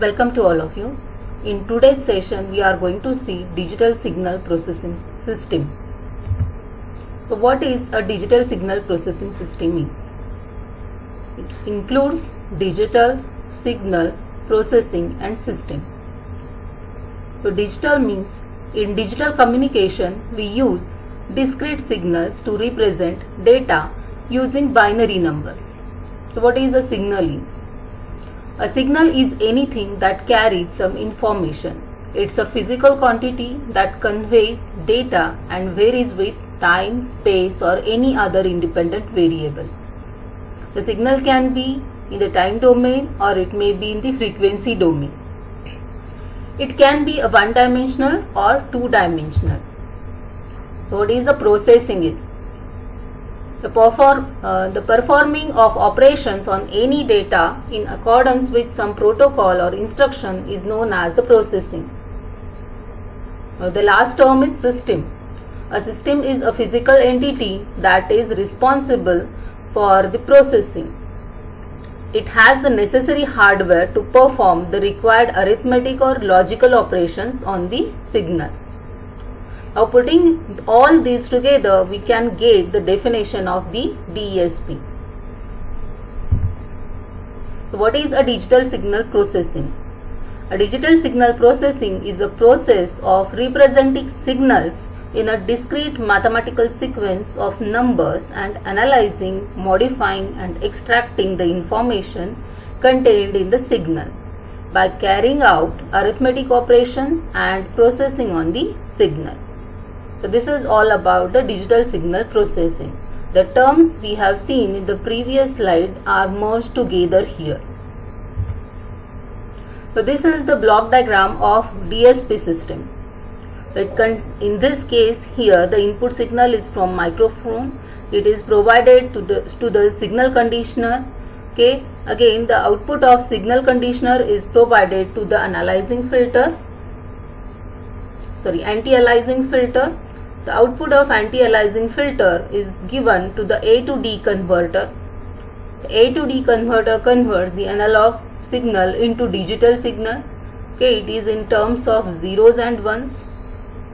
Welcome to all of you. In today's session, we are going to see digital signal processing system. So what is a digital signal processing system is? It includes digital signal processing and system. So digital means in digital communication, we use discrete signals to represent data using binary numbers. So what is a signal is? A signal is anything that carries some information. It's a physical quantity that conveys data and varies with time, space or any other independent variable. The signal can be in the time domain or it may be in the frequency domain. It can be a one-dimensional or two-dimensional. So what is the processing is? The performing of operations on any data in accordance with some protocol or instruction is known as the processing. The last term is system. A system is a physical entity that is responsible for the processing. It has the necessary hardware to perform the required arithmetic or logical operations on the signal. Now putting all these together, we can get the definition of the DSP. So what is a digital signal processing? A digital signal processing is a process of representing signals in a discrete mathematical sequence of numbers and analyzing, modifying and extracting the information contained in the signal by carrying out arithmetic operations and processing on the signal. So this is all about the digital signal processing. The terms we have seen in the previous slide are merged together here. So this is the block diagram of DSP system. In this case here the input signal is from microphone. It is provided to the signal conditioner. Okay. Again the output of signal conditioner is provided to the anti-aliasing filter. The output of anti-aliasing filter is given to the A to D converter. The A to D converter converts the analog signal into digital signal. Okay, it is in terms of zeros and ones.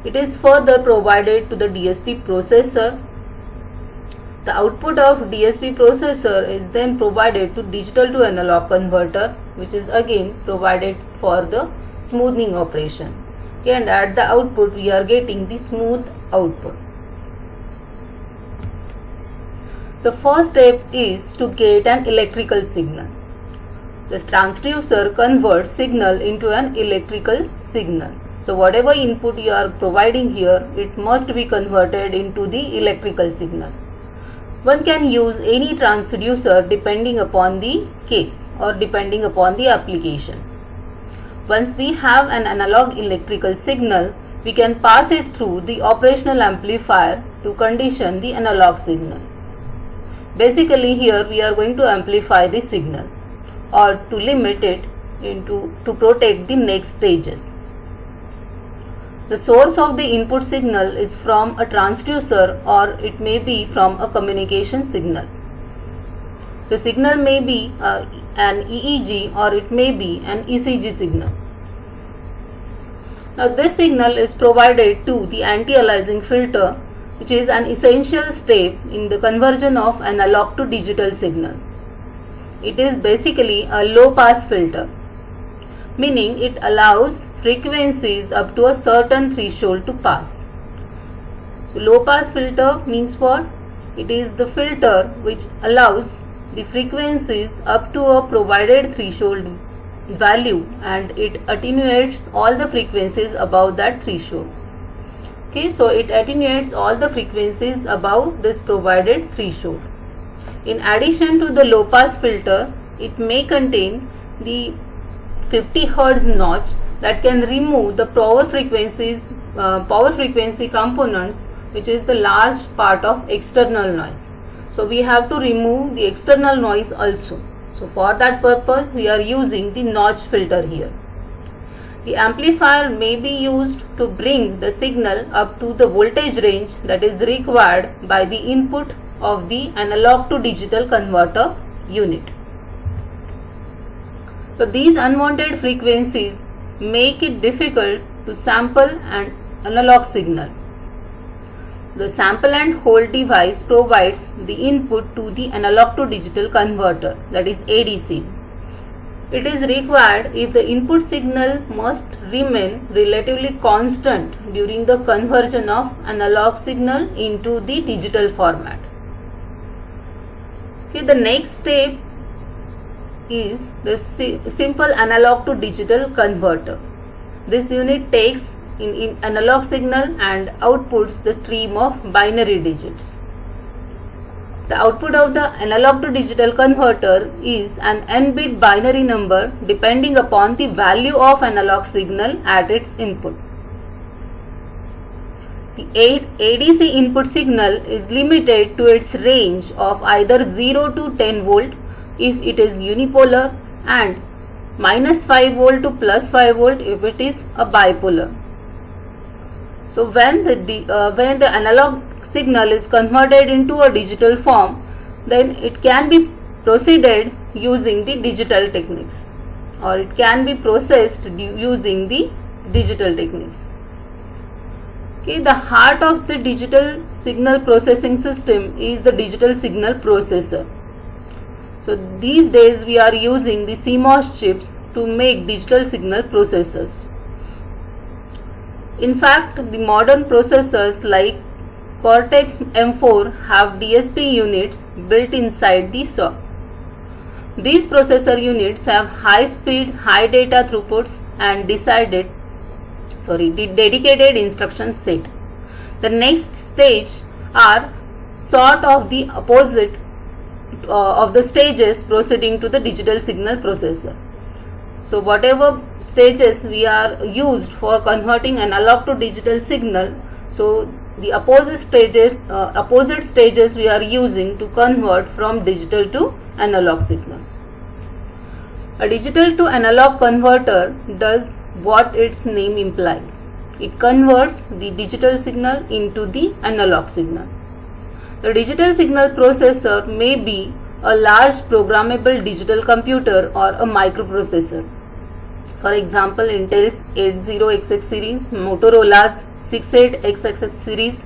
It is further provided to the DSP processor. The output of DSP processor is then provided to digital to analog converter, which is again provided for the smoothing operation. Okay, and at the output we are getting the smooth output. The first step is to get an electrical signal. The transducer converts signal into an electrical signal. So whatever input you are providing here, it must be converted into the electrical signal. One can use any transducer depending upon the case or depending upon the application. Once we have an analog electrical signal, we can pass it through the operational amplifier to condition the analog signal. Basically here we are going to amplify the signal or to limit it to protect the next stages. The source of the input signal is from a transducer or it may be from a communication signal. The signal may be an EEG or it may be an ECG signal. Now this signal is provided to the anti-aliasing filter, which is an essential step in the conversion of analog to digital signal. It is basically a low pass filter, meaning it allows frequencies up to a certain threshold to pass. Low pass filter means what? It is the filter which allows the frequencies up to a provided threshold value and it attenuates all the frequencies above that threshold. Okay, so it attenuates all the frequencies above this provided threshold. In addition to the low pass filter, it may contain the 50 Hz notch that can remove the power frequency components, which is the large part of external noise. So we have to remove the external noise also. So for that purpose we are using the notch filter here. The amplifier may be used to bring the signal up to the voltage range that is required by the input of the analog to digital converter unit. So these unwanted frequencies make it difficult to sample an analog signal. The sample and hold device provides the input to the analog to digital converter, that is ADC. It is required if the input signal must remain relatively constant during the conversion of analog signal into the digital format. Okay, the next step is the simple analog to digital converter. This unit takes in analog signal and outputs the stream of binary digits. The output of the analog to digital converter is an n-bit binary number depending upon the value of analog signal at its input. The ADC input signal is limited to its range of either 0 to 10 volt if it is unipolar and -5 volt to +5 volt if it is a bipolar. So when the analog signal is converted into a digital form, then it can be proceeded using the digital techniques, or it can be processed using the digital techniques. Okay, the heart of the digital signal processing system is the digital signal processor. So these days we are using the CMOS chips to make digital signal processors. In fact, the modern processors like Cortex M4 have DSP units built inside the SoC. These processor units have high speed, high data throughputs and dedicated instruction set. The next stage are sort of the opposite of the stages proceeding to the digital signal processor. So whatever stages we are used for converting analog to digital signal, so the opposite stages we are using to convert from digital to analog signal. A digital to analog converter does what its name implies. It converts the digital signal into the analog signal. The digital signal processor may be a large programmable digital computer or a microprocessor. For example, Intel's 80XX series, Motorola's 68XX series,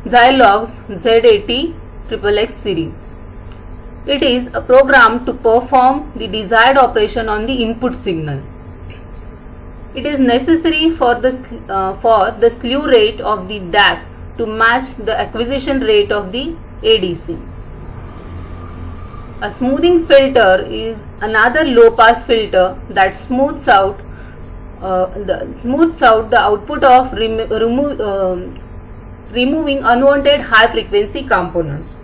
Zilog's Z80 XXX series. It is a program to perform the desired operation on the input signal. It is necessary for the slew rate of the DAC to match the acquisition rate of the ADC. A smoothing filter is another low pass filter that smooths out the output of removing unwanted high frequency components.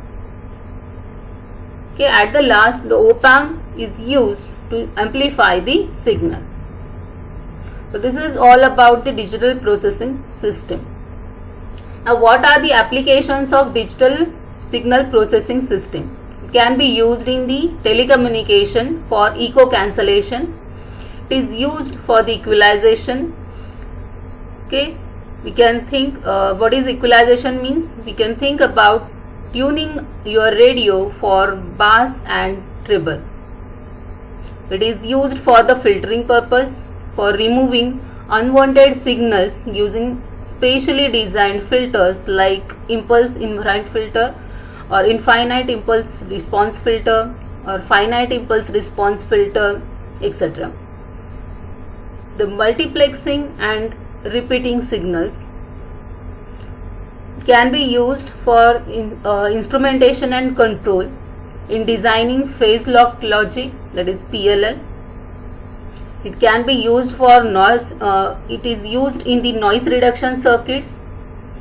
Okay, at the last, the op-amp is used to amplify the signal. So this is all about the digital processing system. Now, what are the applications of digital signal processing system? It can be used in the telecommunication for echo cancellation. It is used for the equalization. Okay, we can think what is equalization means. We can think about tuning your radio for bass and treble. It is used for the filtering purpose, for removing unwanted signals using specially designed filters like impulse invariant filter or infinite impulse response filter or finite impulse response filter, etc. The multiplexing and repeating signals can be used for instrumentation and control in designing phase lock logic, that is PLL. It can be used for noise, it is used in the noise reduction circuits.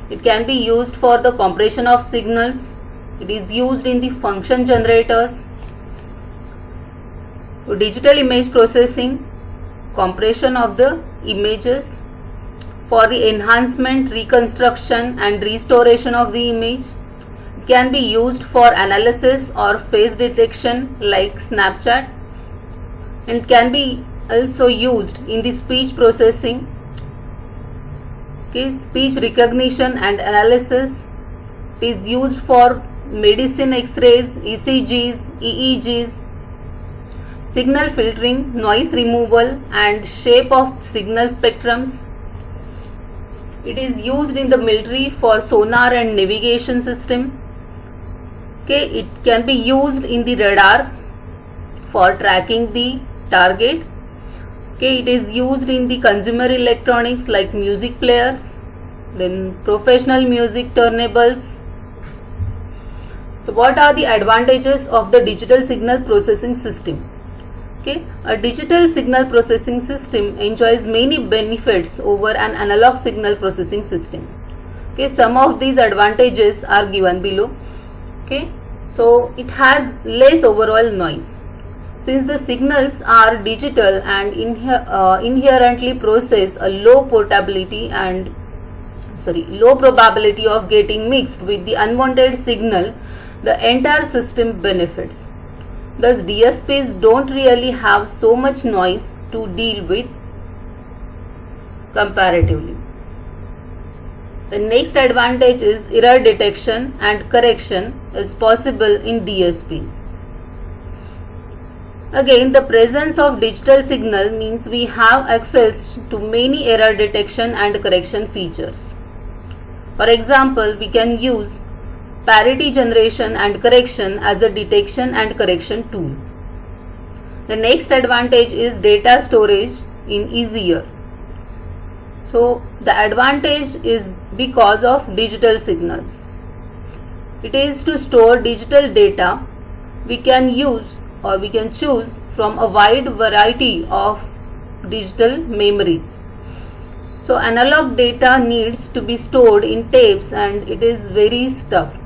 It can be used for the compression of signals. It is used in the function generators. So digital image processing, compression of the images, for the enhancement, reconstruction and restoration of the image. It can be used for analysis or face detection like Snapchat, and it can be also used in the speech processing, okay, speech recognition and analysis. It is used for medicine X-rays, ECGs, EEGs, signal filtering, noise removal, and shape of signal spectrums. It is used in the military for sonar and navigation system. Okay, it can be used in the radar for tracking the target. Okay, it is used in the consumer electronics like music players, then professional music turntables. So what are the advantages of the digital signal processing system? Okay, a digital signal processing system enjoys many benefits over an analog signal processing system. Okay, some of these advantages are given below. Okay, so it has less overall noise. Since the signals are digital and inherently possess a low probability of getting mixed with the unwanted signal, the entire system benefits. Thus, DSPs don't really have so much noise to deal with comparatively. The next advantage is error detection and correction is possible in DSPs. Again, the presence of digital signal means we have access to many error detection and correction features. For example, we can use parity generation and correction as a detection and correction tool. The next advantage is data storage in easier. So the advantage is because of digital signals. It is to store digital data. We can use or we can choose from a wide variety of digital memories. So analog data needs to be stored in tapes and it is very stuffed.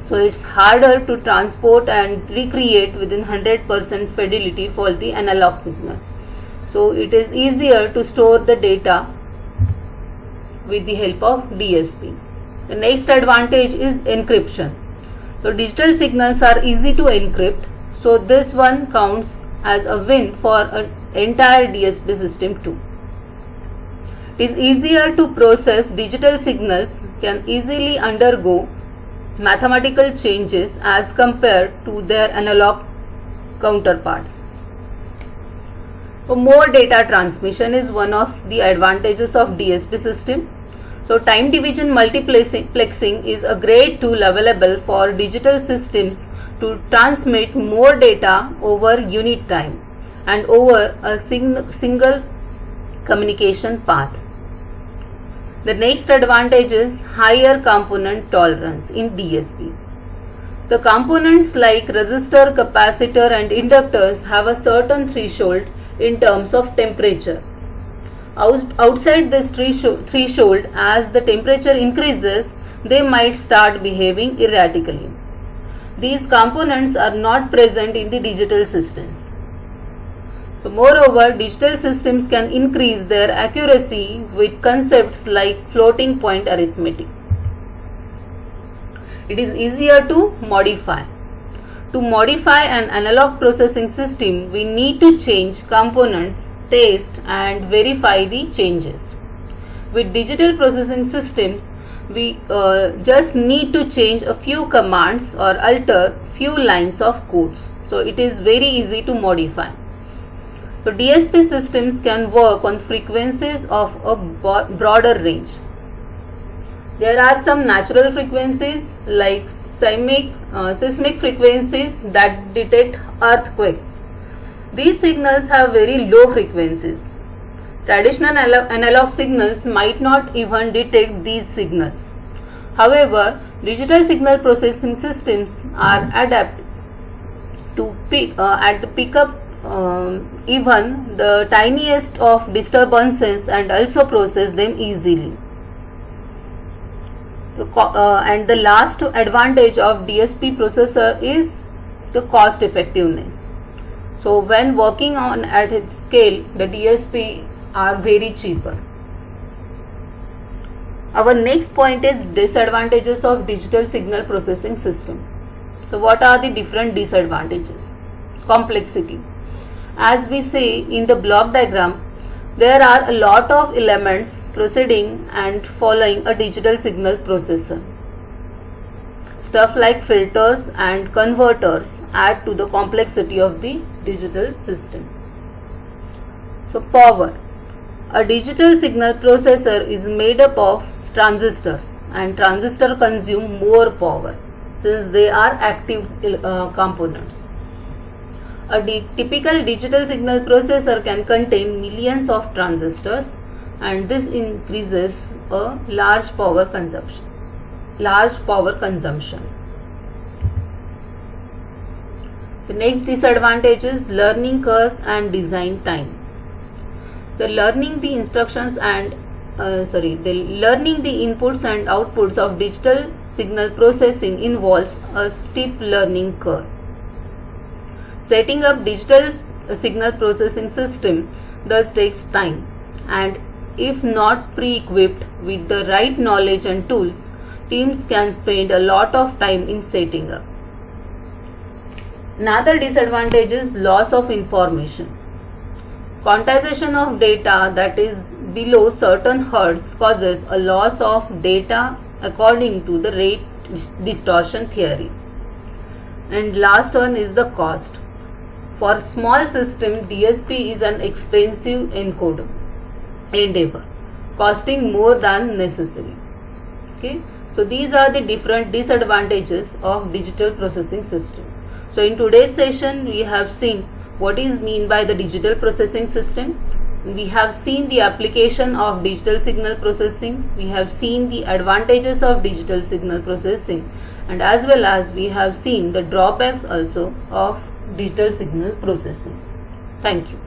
So it's harder to transport and recreate within 100% fidelity for the analog signal. So it is easier to store the data with the help of DSP. The next advantage is encryption. So digital signals are easy to encrypt. So this one counts as a win for an entire DSP system too. It is easier to process digital signals, can easily undergo mathematical changes as compared to their analog counterparts. So more data transmission is one of the advantages of DSP system. So time division multiplexing is a great tool available for digital systems to transmit more data over unit time and over a single communication path. The next advantage is higher component tolerance in DSP. The components like resistor, capacitor and inductors have a certain threshold in terms of temperature. Outside this threshold, as the temperature increases, they might start behaving erratically. These components are not present in the digital systems. So moreover, digital systems can increase their accuracy with concepts like floating point arithmetic. It is easier to modify. To modify an analog processing system, we need to change components, test and verify the changes. With digital processing systems, we just need to change a few commands or alter few lines of codes. So it is very easy to modify. So DSP systems can work on frequencies of a broader range. There are some natural frequencies like seismic frequencies that detect earthquake. These signals have very low frequencies. Traditional analog signals might not even detect these signals. However, digital signal processing systems are adapted to pick up even the tiniest of disturbances and also process them easily. And the last advantage of DSP processor is the cost effectiveness. So when working on at its scale, the DSPs are very cheaper. Our next point is disadvantages of digital signal processing system. So what are the different disadvantages? Complexity. As we say in the block diagram, there are a lot of elements proceeding and following a digital signal processor. Stuff like filters and converters add to the complexity of the digital system. So power. A digital signal processor is made up of transistors, and transistors consume more power since they are active components. A typical digital signal processor can contain millions of transistors, and this increases a large power consumption. The next disadvantage is learning curve and design time. Learning the inputs and outputs of digital signal processing involves a steep learning curve. Setting up digital signal processing system thus takes time, and if not pre-equipped with the right knowledge and tools, teams can spend a lot of time in setting up. Another disadvantage is loss of information. Quantization of data that is below certain hertz causes a loss of data according to the rate distortion theory. And last one is the cost. For small system, DSP is an expensive endeavor, costing more than necessary. Okay, so these are the different disadvantages of digital processing system. So in today's session, we have seen what is meant by the digital processing system. We have seen the application of digital signal processing. We have seen the advantages of digital signal processing, and as well as we have seen the drawbacks also of digital signal processing. Thank you.